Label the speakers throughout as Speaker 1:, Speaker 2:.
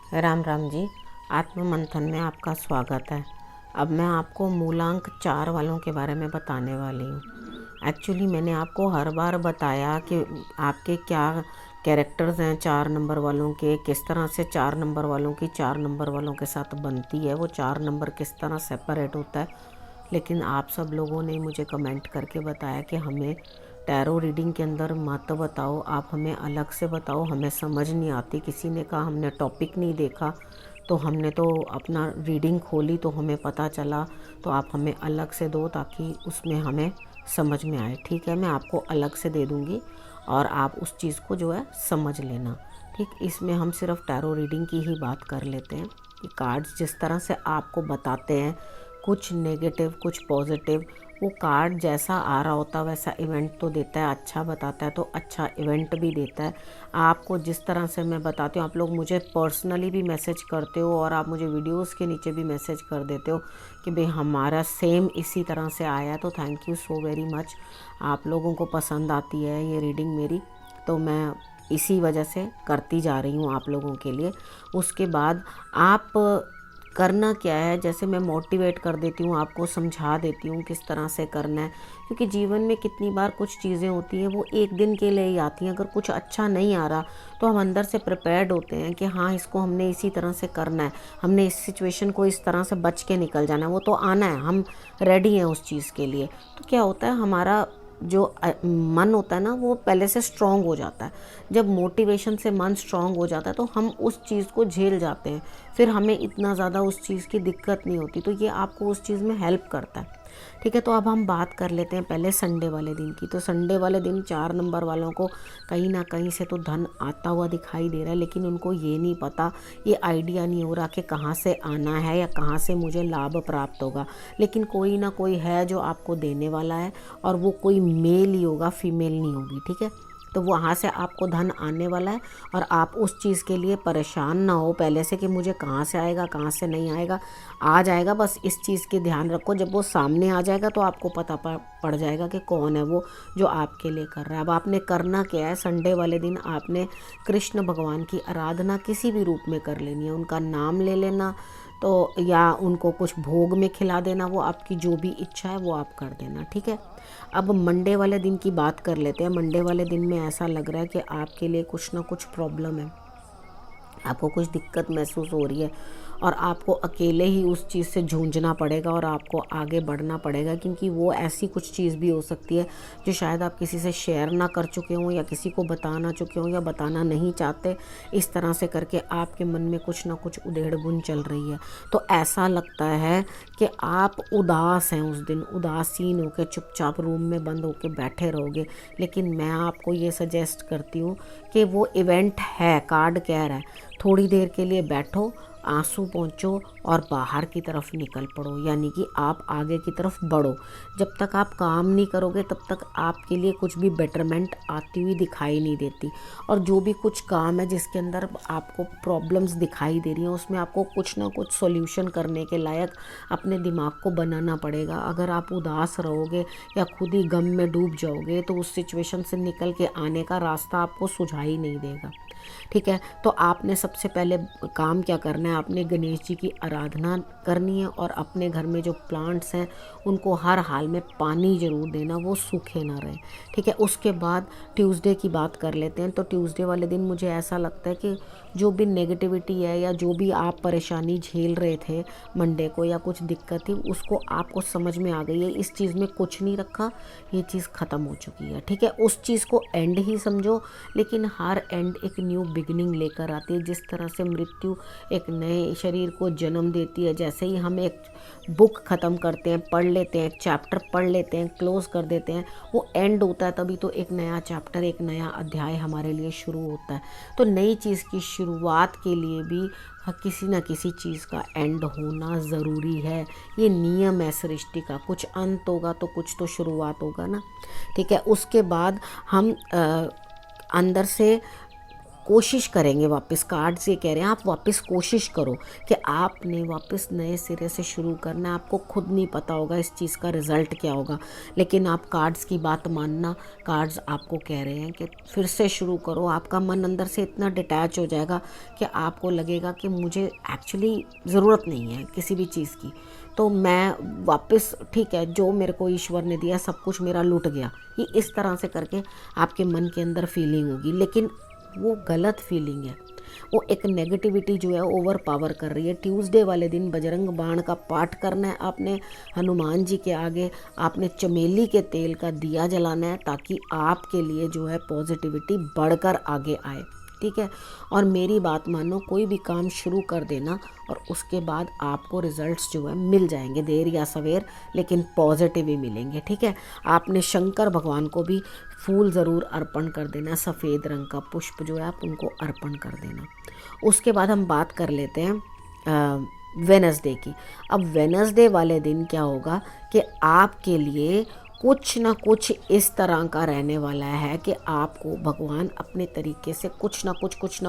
Speaker 1: राम राम जी। आत्म मंथन में आपका स्वागत है। अब मैं आपको मूलांक 4 वालों के बारे में बताने वाली हूँ। एक्चुअली मैंने आपको हर बार बताया कि आपके क्या कैरेक्टर्स हैं 4 नंबर वालों के, किस तरह से 4 नंबर वालों की 4 नंबर वालों के साथ बनती है, वो 4 नंबर किस तरह सेपरेट होता है। लेकिन आप सब लोगों ने मुझे कमेंट करके बताया कि हमें टैरो रीडिंग के अंदर मत बताओ, आप हमें अलग से बताओ, हमें समझ नहीं आती। किसी ने कहा हमने टॉपिक नहीं देखा, तो हमने तो अपना रीडिंग खोली तो हमें पता चला, तो आप हमें अलग से दो ताकि उसमें हमें समझ में आए। ठीक है, मैं आपको अलग से दे दूँगी और आप उस चीज़ को जो है समझ लेना। ठीक, इसमें हम सिर्फ टैरो रीडिंग की ही बात कर लेते हैं कि कार्ड्स जिस तरह से आपको बताते हैं, कुछ नेगेटिव कुछ पॉजिटिव, वो कार्ड जैसा आ रहा होता है वैसा इवेंट तो देता है। अच्छा बताता है तो अच्छा इवेंट भी देता है। आपको जिस तरह से मैं बताती हूँ, आप लोग मुझे पर्सनली भी मैसेज करते हो और आप मुझे वीडियोस के नीचे भी मैसेज कर देते हो कि भाई हमारा सेम इसी तरह से आया है, तो thank you so very much. आप लोगों को पसंद आती है ये रीडिंग मेरी, तो मैं इसी वजह से करती जा रही हूँ आप लोगों के लिए। उसके बाद आप करना क्या है, जैसे मैं मोटिवेट कर देती हूँ, आपको समझा देती हूँ किस तरह से करना है। क्योंकि जीवन में कितनी बार कुछ चीज़ें होती हैं वो एक दिन के लिए ही आती हैं। अगर कुछ अच्छा नहीं आ रहा तो हम अंदर से प्रिपेयर्ड होते हैं कि हाँ, इसको हमने इसी तरह से करना है, हमने इस सिचुएशन को इस तरह से बच के निकल जाना है। वो तो आना है, हम रेडी हैं उस चीज़ के लिए। तो क्या होता है, हमारा जो मन होता है ना, वो पहले से स्ट्रांग हो जाता है। जब मोटिवेशन से मन स्ट्रांग हो जाता है तो हम उस चीज़ को झेल जाते हैं, फिर हमें इतना ज़्यादा उस चीज़ की दिक्कत नहीं होती। तो ये आपको उस चीज़ में हेल्प करता है। ठीक है, तो अब हम बात कर लेते हैं पहले संडे वाले दिन की। तो संडे वाले दिन 4 नंबर वालों को कहीं ना कहीं से तो धन आता हुआ दिखाई दे रहा है, लेकिन उनको ये नहीं पता, ये आइडिया नहीं हो रहा कि कहाँ से आना है या कहाँ से मुझे लाभ प्राप्त होगा। लेकिन कोई ना कोई है जो आपको देने वाला है, और वो कोई मेल ही होगा, फीमेल नहीं होगी। ठीक है, तो वहाँ से आपको धन आने वाला है और आप उस चीज़ के लिए परेशान ना हो पहले से कि मुझे कहाँ से आएगा कहाँ से नहीं आएगा। आ जाएगा, बस इस चीज़ की ध्यान रखो। जब वो सामने आ जाएगा तो आपको पता पड़ जाएगा कि कौन है वो जो आपके लिए कर रहा है। अब आपने करना क्या है, संडे वाले दिन आपने कृष्ण भगवान की आराधना किसी भी रूप में कर लेनी है। उनका नाम ले लेना, तो या उनको कुछ भोग में खिला देना, वो आपकी जो भी इच्छा है वो आप कर देना। ठीक है, अब मंडे वाले दिन की बात कर लेते हैं। मंडे वाले दिन में ऐसा लग रहा है कि आपके लिए कुछ ना कुछ प्रॉब्लम है, आपको कुछ दिक्कत महसूस हो रही है और आपको अकेले ही उस चीज़ से जूझना पड़ेगा और आपको आगे बढ़ना पड़ेगा। क्योंकि वो ऐसी कुछ चीज़ भी हो सकती है जो शायद आप किसी से शेयर ना कर चुके हों या किसी को बता ना चुके हों या बताना नहीं चाहते। इस तरह से करके आपके मन में कुछ ना कुछ उधेड़-बुन चल रही है। तो ऐसा लगता है कि आप उदास हैं उस दिन, उदासीन होकर चुपचाप रूम में बंद होकर बैठे रहोगे। लेकिन मैं आपको ये सजेस्ट करती हूँ कि वो इवेंट है, कार्ड कह रहा है, थोड़ी देर के लिए बैठो, आंसू पोंछो और बाहर की तरफ निकल पड़ो, यानी कि आप आगे की तरफ बढ़ो। जब तक आप काम नहीं करोगे तब तक आपके लिए कुछ भी बेटरमेंट आती हुई दिखाई नहीं देती। और जो भी कुछ काम है जिसके अंदर आपको प्रॉब्लम्स दिखाई दे रही हैं, उसमें आपको कुछ ना कुछ सॉल्यूशन करने के लायक अपने दिमाग को बनाना पड़ेगा। अगर आप उदास रहोगे या खुद ही गम में डूब जाओगे तो उस सिचुएशन से निकल के आने का रास्ता आपको सुझाई नहीं देगा। ठीक है, तो आपने सबसे पहले काम क्या करना है, आपने गणेश जी की आराधना करनी है और अपने घर में जो प्लांट्स हैं उनको हर हाल में पानी ज़रूर देना, वो सूखे ना रहे। ठीक है, उसके बाद ट्यूसडे की बात कर लेते हैं। तो ट्यूसडे वाले दिन मुझे ऐसा लगता है कि जो भी नेगेटिविटी है या जो भी आप परेशानी झेल रहे थे मंडे को या कुछ दिक्कत थी, उसको आपको समझ में आ गई है। इस चीज़ में कुछ नहीं रखा, ये चीज़ ख़त्म हो चुकी है। ठीक है, उस चीज़ को एंड ही समझो, लेकिन हर एंड एक न्यू बिगिनिंग लेकर आती है। जिस तरह से मृत्यु एक नए शरीर को जन्म देती है, जैसे ही हम एक बुक ख़त्म करते हैं, पढ़ लेते हैं, चैप्टर पढ़ लेते हैं, क्लोज़ कर देते हैं, वो एंड होता है, तभी तो एक नया चैप्टर, एक नया अध्याय हमारे लिए शुरू होता है। तो नई चीज़ की शुरुआत के लिए भी किसी न किसी चीज़ का एंड होना ज़रूरी है। ये नियम है सृष्टि का, कुछ अंत होगा तो कुछ तो शुरुआत होगा ना। ठीक है, उसके बाद हम अंदर से कोशिश करेंगे वापस, कार्ड्स ये कह रहे हैं आप वापस कोशिश करो कि आपने वापस नए सिरे से शुरू करना है। आपको खुद नहीं पता होगा इस चीज़ का रिज़ल्ट क्या होगा, लेकिन आप कार्ड्स की बात मानना। कार्ड्स आपको कह रहे हैं कि फिर से शुरू करो। आपका मन अंदर से इतना डिटैच हो जाएगा कि आपको लगेगा कि मुझे एक्चुअली ज़रूरत नहीं है किसी भी चीज़ की, तो मैं वापस, ठीक है, जो मेरे को ईश्वर ने दिया सब कुछ मेरा लुट गया, ये इस तरह से करके आपके मन के अंदर फीलिंग होगी। लेकिन वो गलत फीलिंग है, वो एक नेगेटिविटी जो है ओवर पावर कर रही है। ट्यूसडे वाले दिन बजरंग बाण का पाठ करना है आपने, हनुमान जी के आगे आपने चमेली के तेल का दिया जलाना है, ताकि आपके लिए जो है पॉजिटिविटी बढ़कर आगे आए, ठीक है। और मेरी बात मानो, कोई भी काम शुरू कर देना और उसके बाद आपको रिजल्ट्स जो है मिल जाएंगे, देर या सवेर, लेकिन पॉजिटिव ही मिलेंगे, ठीक है। आपने शंकर भगवान को भी फूल ज़रूर अर्पण कर देना, सफ़ेद रंग का पुष्प जो है आप उनको अर्पण कर देना। उसके बाद हम बात कर लेते हैं वेनसडे की। अब वेनसडे वाले दिन क्या होगा कि आपके लिए कुछ ना कुछ इस तरह का रहने वाला है कि आपको भगवान अपने तरीके से कुछ ना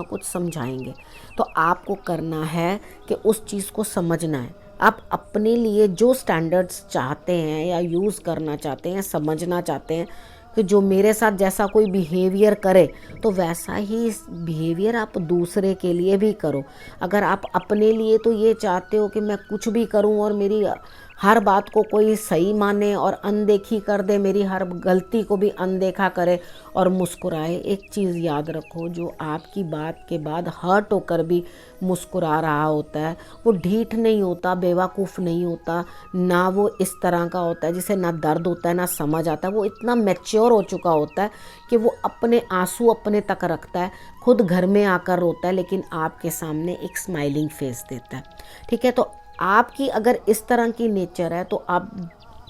Speaker 1: कुछ समझाएंगे। तो आपको करना है कि उस चीज़ को समझना है। आप अपने लिए जो स्टैंडर्ड्स चाहते हैं या यूज़ करना चाहते हैं, समझना चाहते हैं कि जो मेरे साथ जैसा कोई बिहेवियर करे तो वैसा ही बिहेवियर आप दूसरे के लिए भी करो। अगर आप अपने लिए तो ये चाहते हो कि मैं कुछ भी करूं और मेरी हर बात को कोई सही माने और अनदेखी कर दे, मेरी हर गलती को भी अनदेखा करे और मुस्कुराए, एक चीज़ याद रखो, जो आपकी बात के बाद हर्ट होकर भी मुस्कुरा रहा होता है वो ढीठ नहीं होता, बेवकूफ़ नहीं होता, ना वो इस तरह का होता है जिसे ना दर्द होता है ना समझ आता है। वो इतना मैच्योर हो चुका होता है कि वो अपने आंसू अपने तक रखता है, खुद घर में आकर रोता है, लेकिन आपके सामने एक स्माइलिंग फेस देता है, ठीक है। तो आपकी अगर इस तरह की नेचर है तो आप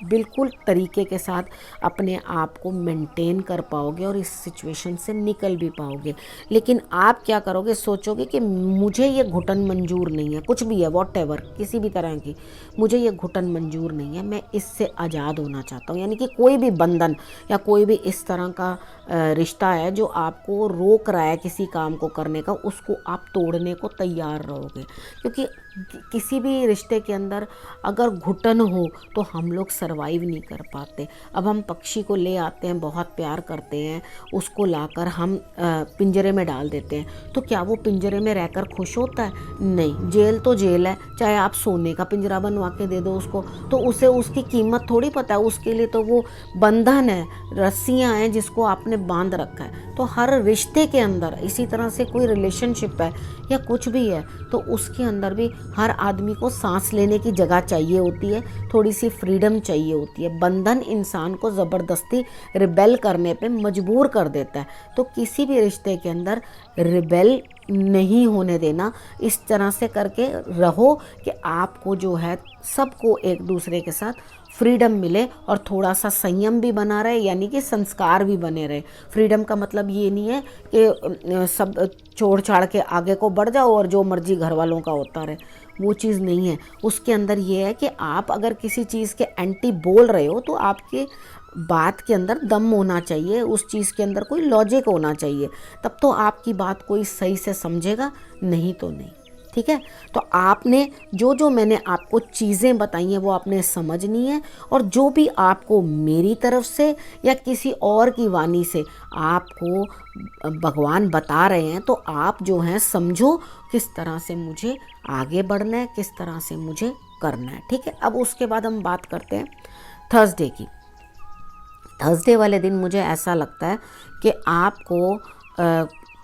Speaker 1: बिल्कुल तरीके के साथ अपने आप को मेंटेन कर पाओगे और इस सिचुएशन से निकल भी पाओगे। लेकिन आप क्या करोगे, सोचोगे कि मुझे ये घुटन मंजूर नहीं है, कुछ भी है, वॉटएवर, किसी भी तरह की, मुझे ये घुटन मंजूर नहीं है, मैं इससे आज़ाद होना चाहता हूँ। यानी कि कोई भी बंधन या कोई भी इस तरह का रिश्ता है जो आपको रोक रहा है किसी काम को करने का, उसको आप तोड़ने को तैयार रहोगे। क्योंकि किसी भी रिश्ते के अंदर अगर घुटन हो तो हम लोग सरवाइव नहीं कर पाते। अब हम पक्षी को ले आते हैं, बहुत प्यार करते हैं, उसको लाकर हम पिंजरे में डाल देते हैं, तो क्या वो पिंजरे में रहकर खुश होता है? नहीं। जेल तो जेल है, चाहे आप सोने का पिंजरा बनवा के दे दो उसको, तो उसे उसकी कीमत थोड़ी पता है, उसके लिए तो वो बंधन है, रस्सियाँ हैं जिसको आपने बांध रखा है। तो हर रिश्ते के अंदर इसी तरह से कोई रिलेशनशिप है या कुछ भी है तो उसके अंदर भी हर आदमी को सांस लेने की जगह चाहिए होती है, थोड़ी सी फ्रीडम चाहिए होती है। बंधन इंसान को ज़बरदस्ती रिबेल करने पे मजबूर कर देता है। तो किसी भी रिश्ते के अंदर रिबेल नहीं होने देना, इस तरह से करके रहो कि आपको जो है सबको एक दूसरे के साथ फ्रीडम मिले और थोड़ा सा संयम भी बना रहे, यानी कि संस्कार भी बने रहे। फ्रीडम का मतलब ये नहीं है कि सब छोड़ छाड़ के आगे को बढ़ जाओ और जो मर्जी घर वालों का होता रहे, वो चीज़ नहीं है। उसके अंदर ये है कि आप अगर किसी चीज़ के एंटी बोल रहे हो तो आपके बात के अंदर दम होना चाहिए, उस चीज़ के अंदर कोई लॉजिक होना चाहिए, तब तो आपकी बात कोई सही से समझेगा, नहीं तो नहीं, ठीक है। तो आपने जो मैंने आपको चीज़ें बताई हैं वो आपने समझनी है, और जो भी आपको मेरी तरफ से या किसी और की वाणी से आपको भगवान बता रहे हैं तो आप जो हैं समझो किस तरह से मुझे आगे बढ़ना है, किस तरह से मुझे करना है, ठीक है। अब उसके बाद हम बात करते हैं थर्सडे की। थर्सडे वाले दिन मुझे ऐसा लगता है कि आपको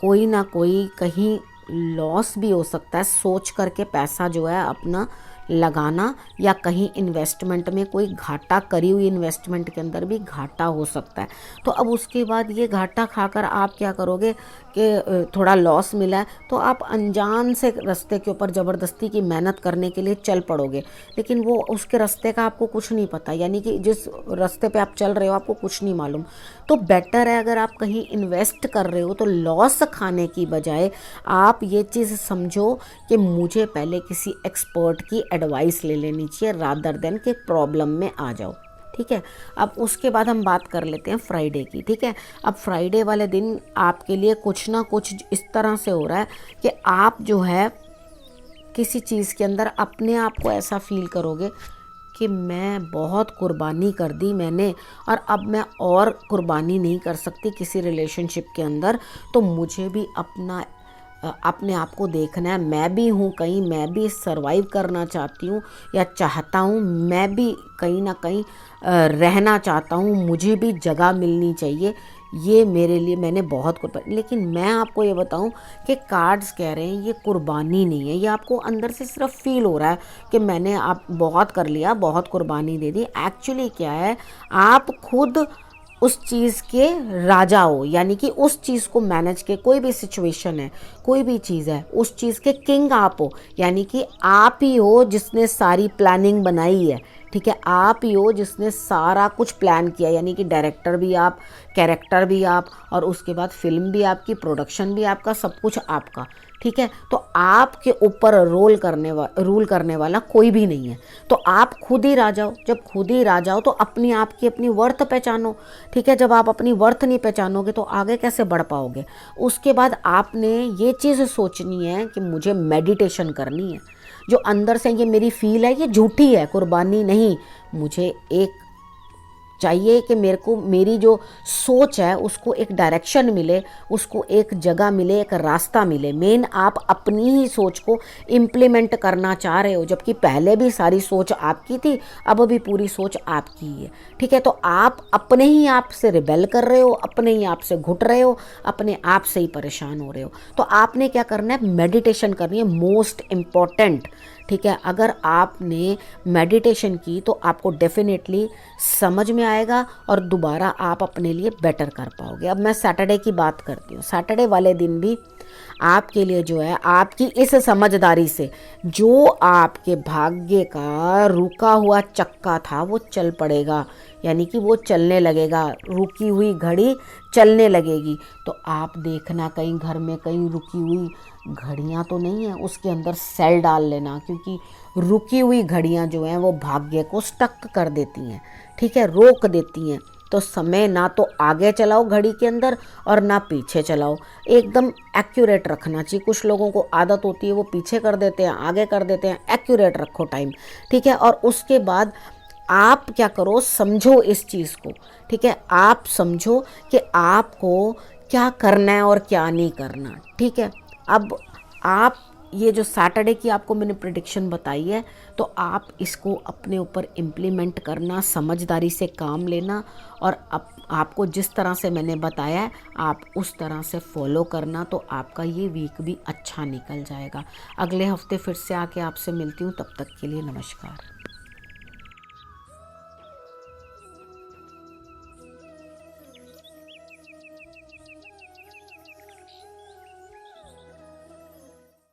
Speaker 1: कोई ना कोई कहीं लॉस भी हो सकता है, सोच करके पैसा जो है अपना लगाना, या कहीं इन्वेस्टमेंट में कोई घाटा, करी हुई इन्वेस्टमेंट के अंदर भी घाटा हो सकता है। तो अब उसके बाद ये घाटा खाकर आप क्या करोगे कि थोड़ा लॉस मिला है तो आप अनजान से रास्ते के ऊपर ज़बरदस्ती की मेहनत करने के लिए चल पड़ोगे, लेकिन वो उसके रास्ते का आपको कुछ नहीं पता, यानी कि जिस रास्ते पे आप चल रहे हो आपको कुछ नहीं मालूम। तो बेटर है अगर आप कहीं इन्वेस्ट कर रहे हो तो लॉस खाने की बजाय आप ये चीज़ समझो कि मुझे पहले किसी एक्सपर्ट की एडवाइस ले लेनी चाहिए रादर देन कि प्रॉब्लम में आ जाओ, ठीक है। अब उसके बाद हम बात कर लेते हैं फ्राइडे की, ठीक है। अब फ्राइडे वाले दिन आपके लिए कुछ ना कुछ इस तरह से हो रहा है कि आप जो है किसी चीज़ के अंदर अपने आप को ऐसा फील करोगे कि मैं बहुत कुर्बानी कर दी मैंने और अब मैं और कुर्बानी नहीं कर सकती किसी रिलेशनशिप के अंदर, तो मुझे भी अपने आप को देखना है। मैं भी हूँ कहीं, मैं भी सरवाइव करना चाहती हूँ या चाहता हूँ, मैं भी कहीं ना कहीं रहना चाहता हूँ, मुझे भी जगह मिलनी चाहिए। ये मेरे लिए मैंने बहुत कुर्बानी, लेकिन मैं आपको ये बताऊं कि कार्ड्स कह रहे हैं ये कुर्बानी नहीं है, ये आपको अंदर से सिर्फ फील हो रहा है कि मैंने आप बहुत कर लिया, बहुत कुर्बानी दे दी। एक्चुअली क्या है, आप खुद उस चीज़ के राजा हो, यानी कि उस चीज़ को मैनेज के, कोई भी सिचुएशन है, कोई भी चीज़ है, उस चीज़ के किंग आप हो, यानी कि आप ही हो जिसने सारी प्लानिंग बनाई है, ठीक है। आप ही हो जिसने सारा कुछ प्लान किया, यानी कि डायरेक्टर भी आप, कैरेक्टर भी आप, और उसके बाद फिल्म भी आपकी, प्रोडक्शन भी आपका, सब कुछ आपका, ठीक है। तो आपके ऊपर रूल करने वाला कोई भी नहीं है। तो आप खुद ही राजा हो। जब खुद ही राजा हो तो अपनी आप की अपनी वर्थ पहचानो, ठीक है। जब आप अपनी वर्थ नहीं पहचानोगे तो आगे कैसे बढ़ पाओगे। उसके बाद आपने ये चीज़ सोचनी है कि मुझे मेडिटेशन करनी है। जो अंदर से ये मेरी फील है ये झूठी है, कुर्बानी नहीं। मुझे एक चाहिए कि मेरे को मेरी जो सोच है उसको एक डायरेक्शन मिले, उसको एक जगह मिले, एक रास्ता मिले। मेन आप अपनी ही सोच को इम्प्लीमेंट करना चाह रहे हो, जबकि पहले भी सारी सोच आपकी थी, अब भी पूरी सोच आपकी ही है, ठीक है। तो आप अपने ही आप से रिबेल कर रहे हो, अपने ही आप से घुट रहे हो, अपने आप से ही परेशान हो रहे हो। तो आपने क्या करना है, मेडिटेशन करनी है, मोस्ट इम्पॉर्टेंट, ठीक है। अगर आपने मेडिटेशन की तो आपको डेफिनेटली समझ में आएगा और दोबारा आप अपने लिए बेटर कर पाओगे। अब मैं सैटरडे की बात करती हूँ। सैटरडे वाले दिन भी आपके लिए जो है, आपकी इस समझदारी से जो आपके भाग्य का रुका हुआ चक्का था वो चल पड़ेगा, यानी कि वो चलने लगेगा, रुकी हुई घड़ी चलने लगेगी। तो आप देखना कहीं घर में कहीं रुकी हुई घड़ियां तो नहीं है, उसके अंदर सेल डाल लेना, क्योंकि रुकी हुई घड़ियां जो हैं वो भाग्य को स्टक कर देती हैं, ठीक है, रोक देती हैं। तो समय ना तो आगे चलाओ घड़ी के अंदर और ना पीछे चलाओ, एकदम एक्यूरेट रखना चाहिए। कुछ लोगों को आदत होती है वो पीछे कर देते हैं, आगे कर देते हैं, एक्यूरेट रखो टाइम, ठीक है। और उसके बाद आप क्या करो, समझो इस चीज़ को, ठीक है। आप समझो कि आपको क्या करना है और क्या नहीं करना, ठीक है। अब आप ये जो सैटरडे की आपको मैंने प्रेडिक्शन बताई है, तो आप इसको अपने ऊपर इम्प्लीमेंट करना, समझदारी से काम लेना, और आपको जिस तरह से मैंने बताया है आप उस तरह से फॉलो करना, तो आपका ये वीक भी अच्छा निकल जाएगा। अगले हफ्ते फिर से आके आपसे मिलती हूँ, तब तक के लिए नमस्कार।